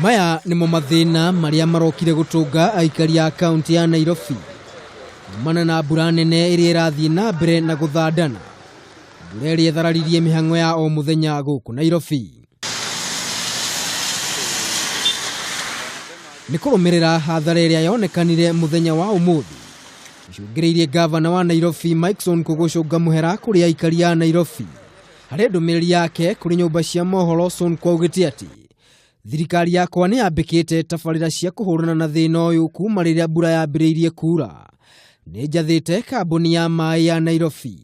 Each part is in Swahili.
Maya nimo mathina maria marokire gutunga aikari a kaunti ya Nairobi kumana na mbura nene iria irathie na mbere na guthandana. Mbura iria ithararirie mihang'o ya o muthenya guku Nairobi. Ni kurumirira hathara iria yonekanire muthenya wa umuthi icungireirie Ngavana wa Nairobi Mike Sonko gucunga muhera kuri aikari ya Nairobi. Hari ndumiriri yake kuri nyumba cia mohoro Sonko augite ati thirikari yakwa niyambikite tabarira cia kuhurana na thina uyu kuma riria mbura yambiriirie kura. Ni njathite kambuni ya mai ya Nairobi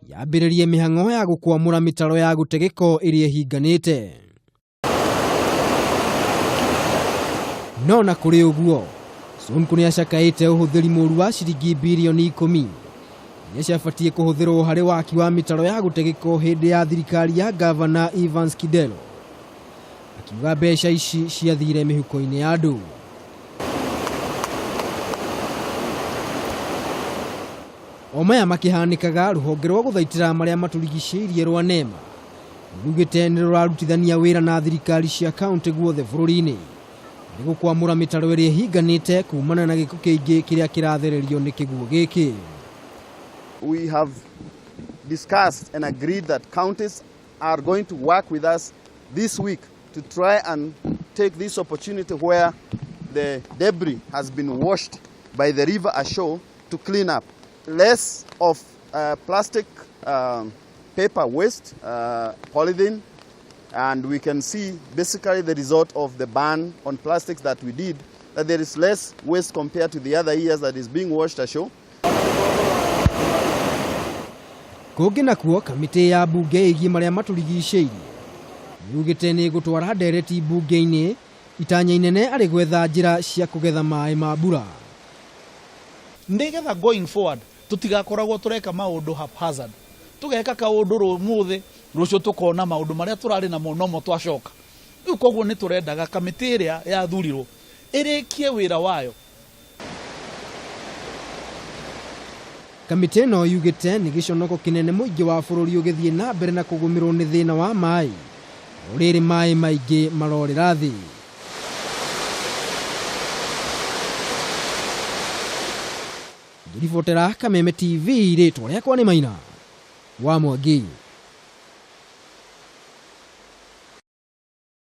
yambiriirie mihang'o ya gukwamura mitaro ya gutegeko iria hinganite. No na kuri uguo Sonko niacakaite uhuthiri muru wa ciringi bilioni 10 iria ciabatie kuhuthirwo hari waki wa mitaro ya gutegeko hindi ya thirikari ya Ngavana Kidero. Akiuga mbeca ici ciathire mihuko-ini ya andu. O maya makihanikaga ruhonge rwa guthaitira maria maturigicĩirie rwa NEMA rugite ni rurarutithania wira na thirikari cia kaunti guothe bururi-ini niguo kwamura mitaro iria hinganite kumana na giko kiingi kiria kirathererio ni kiguo giki. We have discussed and agreed that counties are going to work with us this week to try and take this opportunity where the debris has been washed by the river ashore to clean up. Less of plastic, paper waste, polythene, and we can see basically the result of the ban on plastics that we did, that there is less waste compared to the other years that is being washed ashore. Kungi nakuo kamiti ya bunge igi maria maturigicĩirie yugite ni gutwara ndereti bunge-ini itanya inene ari gwetha njira cia kugetha mai ma mbura. Ndigetha going forward tutigakoragwo tureka maundu haphazard, tugeka kaundu rumuthi rucio tukona maundu maria turari na monomo twacoka. Riu koguo ni turendaga kamiti iria yathurirwo irikie wira wayo. Kamiti no yugite ni giconoko kinene muingi wa bururi ugithie na mbere na kugumirwo ni thina wa mai uriri mai maingi marorera thi. Ngiribotera Kameme TV ritwa riakwa ni Maina wa Mwangi.